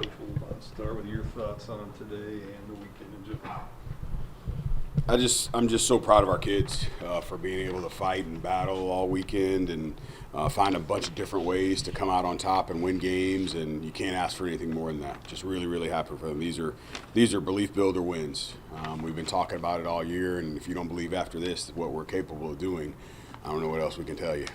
Coach, we'll start with your thoughts on today and the weekend in general. I'm just so proud of our kids for being able to fight and battle all weekend and find a bunch of different ways to come out on top and win games, and you can't ask for anything more than that. Just really, really happy for them. These are belief builder wins. We've been talking about it all year, and if you don't believe after this what we're capable of doing, I don't know what else we can tell you.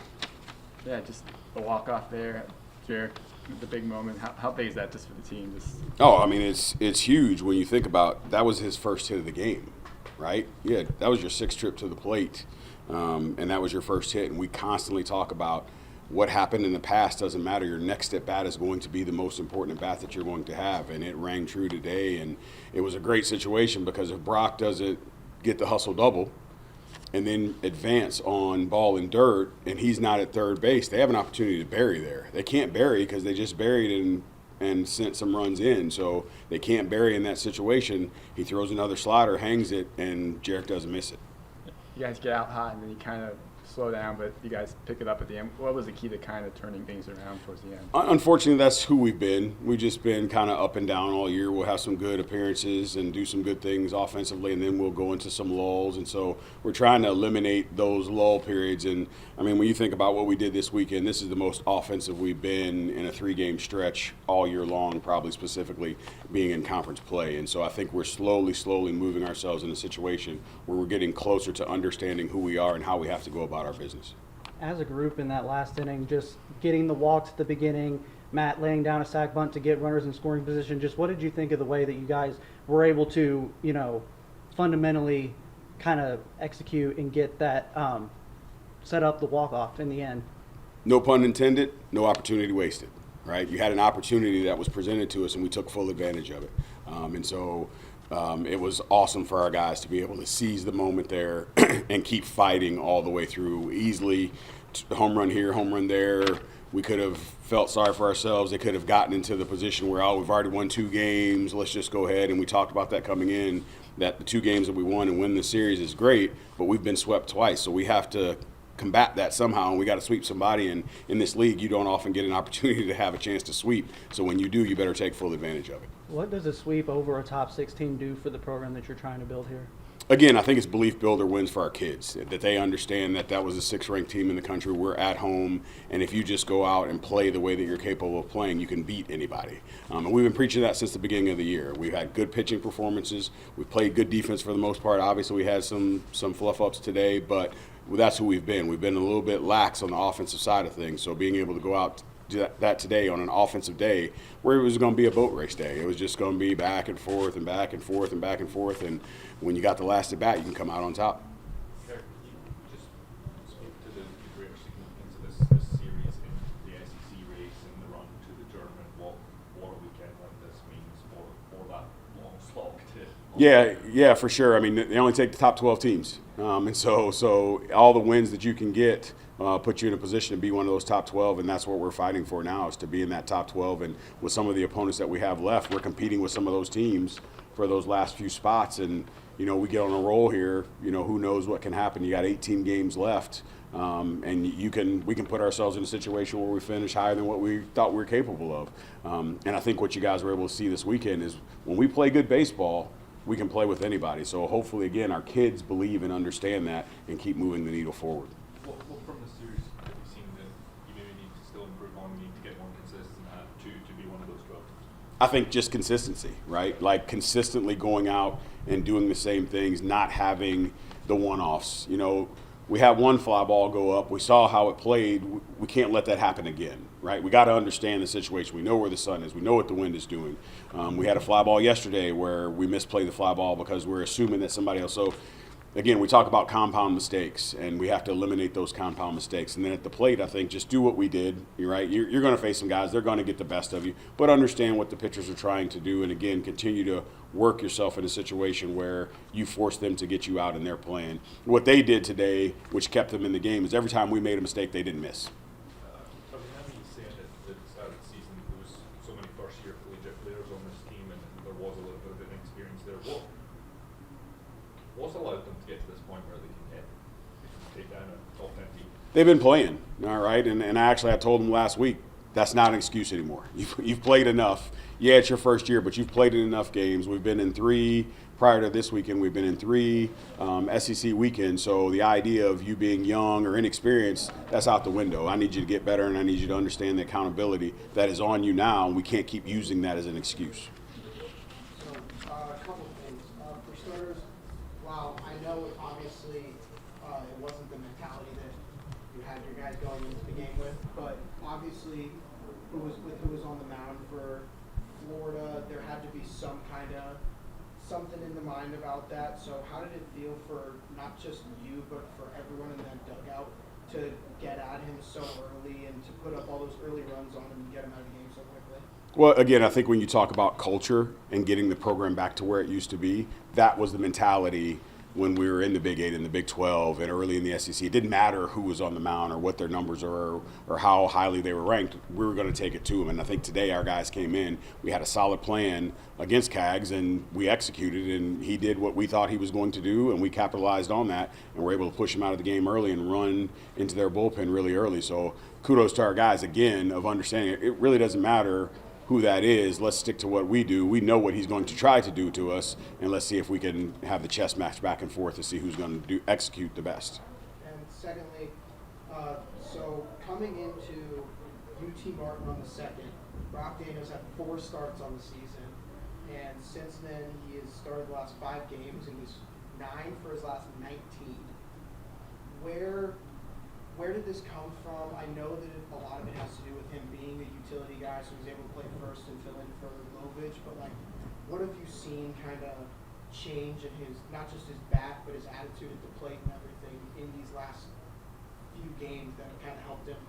Yeah, just the walk-off there, Kerrick, the big moment. How big is that just for the team? Oh, I mean, it's huge when you think about that was his first hit of the game, right? Yeah, that was your sixth trip to the plate, and that was your first hit. And we constantly talk about what happened in the past doesn't matter. Your next at bat is going to be the most important at bat that you're going to have, and it rang true today. And it was a great situation because if Brock doesn't get the hustle double and then advance on ball and dirt, and he's not at third base, they have an opportunity to bury there. They can't bury because they just buried and sent some runs in, so they can't bury in that situation. He throws another slider, hangs it, and Jarek doesn't miss it. You guys get out hot and then you kind of slow down, but you guys pick it up at the end. What was the key to kind of turning things around towards the end? Unfortunately, that's who we've been. We've just been kind of up and down all year. We'll have some good appearances and do some good things offensively, and then we'll go into some lulls. And so we're trying to eliminate those lull periods. And, I mean, when you think about what we did this weekend, this is the most offensive we've been in a three-game stretch all year long, probably specifically being in conference play. And so I think we're slowly moving ourselves in a situation where we're getting closer to understanding who we are and how we have to go about our business. As a group in that last inning, just getting the walks at the beginning, Matt laying down a sac bunt to get runners in scoring position, just what did you think of the way that you guys were able to, fundamentally kind of execute and get that set up the walk-off in the end? No pun intended, no opportunity wasted, right? You had an opportunity that was presented to us, and we took full advantage of it. It was awesome for our guys to be able to seize the moment there and keep fighting all the way through. Easily, home run here, home run there. We could have felt sorry for ourselves. They could have gotten into the position where, we've already won 2 games. Let's just go ahead. And we talked about that coming in, that the 2 games that we won and win the series is great, but we've been swept twice. So we have to combat that somehow, and we got to sweep somebody. And in this league, you don't often get an opportunity to have a chance to sweep. So when you do, you better take full advantage of it. What does a sweep over a top 16 do for the program that you're trying to build here? Again, I think it's belief builder wins for our kids, that they understand that was the 6th ranked team in the country. We're at home, and if you just go out and play the way that you're capable of playing, you can beat anybody. And we've been preaching that since the beginning of the year. We've had good pitching performances. We've played good defense for the most part. Obviously, we had some fluff ups today, but that's who we've been. We've been a little bit lax on the offensive side of things, so being able to go out do that today on an offensive day where it was going to be a boat race day. It was just going to be back and forth and back and forth and back and forth, and when you got the last at bat, you can come out on top. Kerrick, can you just speak to the greater significance of this series in the SEC race and the run to the tournament? What a weekend like this means for that long slog to Yeah, for sure. I mean, they only take the top 12 teams, and so all the wins that you can get put you in a position to be one of those top 12, and that's what we're fighting for now, is to be in that top 12. And with some of the opponents that we have left, we're competing with some of those teams for those last few spots. And we get on a roll here. Who knows what can happen? You got 18 games left, and we can put ourselves in a situation where we finish higher than what we thought we were capable of. And I think what you guys were able to see this weekend is when we play good baseball, we can play with anybody. So hopefully, again, our kids believe and understand that and keep moving the needle forward. What from the series have you seen that you maybe need to still improve on, you need to get more consistent at to be one of those 12 teams? I think just consistency, right? Like consistently going out and doing the same things, not having the one-offs. We had one fly ball go up. We saw how it played. We can't let that happen again, right? We got to understand the situation. We know where the sun is. We know what the wind is doing. We had a fly ball yesterday where we misplayed the fly ball because we're assuming that somebody else. So, again, we talk about compound mistakes, and we have to eliminate those compound mistakes. And then at the plate, I think just do what we did. You're right. You're going to face some guys. They're going to get the best of you. But understand what the pitchers are trying to do. And, again, continue to work yourself in a situation where you force them to get you out in their plan. What they did today, which kept them in the game, is every time we made a mistake, they didn't miss. I remember you saying at the start of the season there was so many first-year collegiate players on this team, and there was a little bit of inexperience there. What's allowed them to get to this point where they can take down a top 10 team? They've been playing, all right, and I told them last week, that's not an excuse anymore. You've played enough. yeah, it's your first year, but you've played in enough games. We've been in 3 prior to this weekend. We've been in 3 SEC weekends. So the idea of you being young or inexperienced, that's out the window. I need you to get better, and I need you to understand the accountability that is on you now, and we can't keep using that as an excuse. So, a couple of things. For starters, wow, I know obviously it wasn't the mentality that you had your guys going into the game with, but obviously who was on the mound for Florida, there had to be some kind of something in the mind about that. So how did it feel for not just you, but for everyone in that dugout to get at him so early and to put up all those early runs on him and get him out of the game so quickly? Well, again, I think when you talk about culture and getting the program back to where it used to be, that was the mentality when we were in the Big 8 and the Big 12 and early in the SEC. It didn't matter who was on the mound or what their numbers are or how highly they were ranked. We were going to take it to them. And I think today our guys came in. We had a solid plan against Cags, and we executed, and he did what we thought he was going to do, and we capitalized on that, and were able to push him out of the game early and run into their bullpen really early. So kudos to our guys, again, of understanding it really doesn't matter who that is. Let's stick to what we do. We know what he's going to try to do to us, and let's see if we can have the chess match back and forth to see who's going to execute the best. And secondly, so coming into UT Martin on the second, Brock Daniels had 4 starts on the season, and since then he has started the last 5 games and he's 9 for his last 19. Where did this come from? I know that a lot of it has to do with him being a utility guy, so he's able to play first and fill in for Lovich. But like, what have you seen kind of change in his, not just his bat, but his attitude at the plate and everything in these last few games that have kind of helped him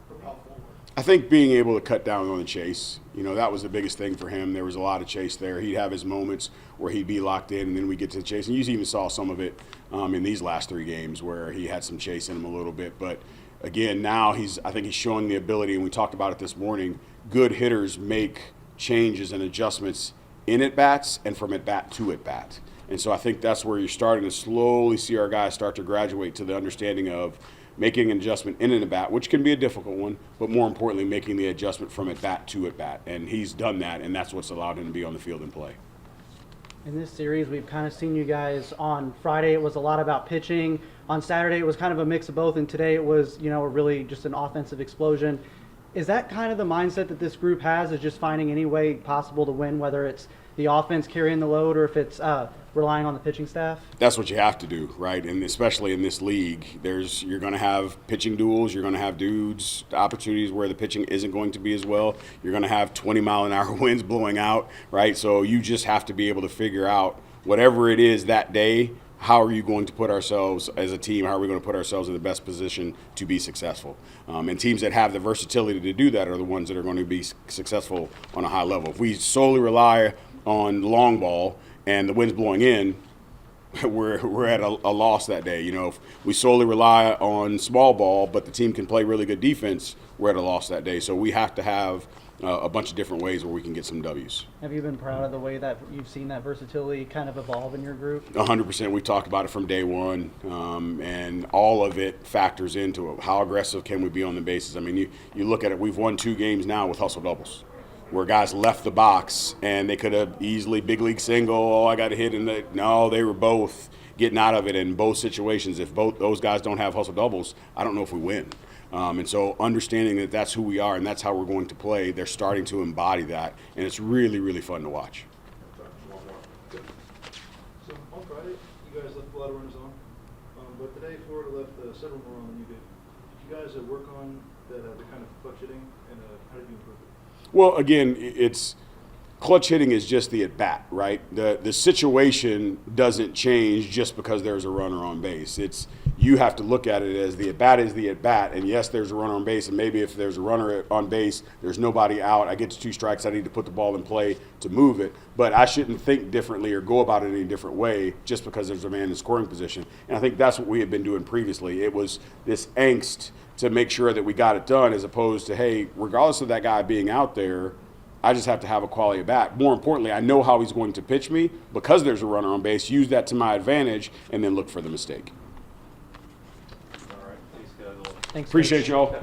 propel forward? I think being able to cut down on the chase, that was the biggest thing for him. There was a lot of chase there. He'd have his moments where he'd be locked in, and then we get to the chase. And you even saw some of it in these last 3 games where he had some chase in him a little bit. But again, now I think he's showing the ability, and we talked about it this morning, good hitters make changes and adjustments in at-bats and from at-bat to at-bat. And so I think that's where you're starting to slowly see our guys start to graduate to the understanding of making an adjustment in an at-bat, which can be a difficult one, but more importantly, making the adjustment from at-bat to at-bat. And he's done that, and that's what's allowed him to be on the field and play. In this series, we've kind of seen you guys on Friday. It was a lot about pitching. On Saturday, it was kind of a mix of both, and today it was, really just an offensive explosion. Is that kind of the mindset that this group has, is just finding any way possible to win, whether it's the offense carrying the load or if it's relying on the pitching staff? That's what you have to do, right? And especially in this league, you're going to have pitching duels. You're going to have opportunities where the pitching isn't going to be as well. You're going to have 20-mile-an-hour winds blowing out, right? So you just have to be able to figure out whatever it is that day, how are you going to put ourselves as a team, how are we going to put ourselves in the best position to be successful? And teams that have the versatility to do that are the ones that are going to be successful on a high level. If we solely rely on long ball and the wind's blowing in, we're at a loss that day. If we solely rely on small ball, but the team can play really good defense, we're at a loss that day. So we have to have a bunch of different ways where we can get some W's. Have you been proud of the way that you've seen that versatility kind of evolve in your group? 100%. We talked about it from day one, and all of it factors into it. How aggressive can we be on the bases? I mean, you look at it, we've won 2 games now with hustle doubles, where guys left the box and they could have easily big league single, I got a hit, no, they were both getting out of it in both situations. If both those guys don't have hustle doubles, I don't know if we win. And so understanding that that's who we are and that's how we're going to play, they're starting to embody that, and it's really, really fun to watch. So on Friday, you guys left a lot of runners on, but today Florida left several more on than you did. Did you guys work on the kind of clutch hitting, and how did you improve it? Well, again, it's clutch hitting is just the at-bat, right? The situation doesn't change just because there's a runner on base. You have to look at it as the at-bat is the at-bat, and yes, there's a runner on base, and maybe if there's a runner on base, there's nobody out, I get to 2 strikes, I need to put the ball in play to move it, but I shouldn't think differently or go about it any different way just because there's a man in scoring position. And I think that's what we had been doing previously. It was this angst to make sure that we got it done, as opposed to, hey, regardless of that guy being out there, I just have to have a quality at bat. More importantly, I know how he's going to pitch me because there's a runner on base, use that to my advantage, and then look for the mistake. All right, thanks, guys. Thanks, Appreciate Coach. y'all.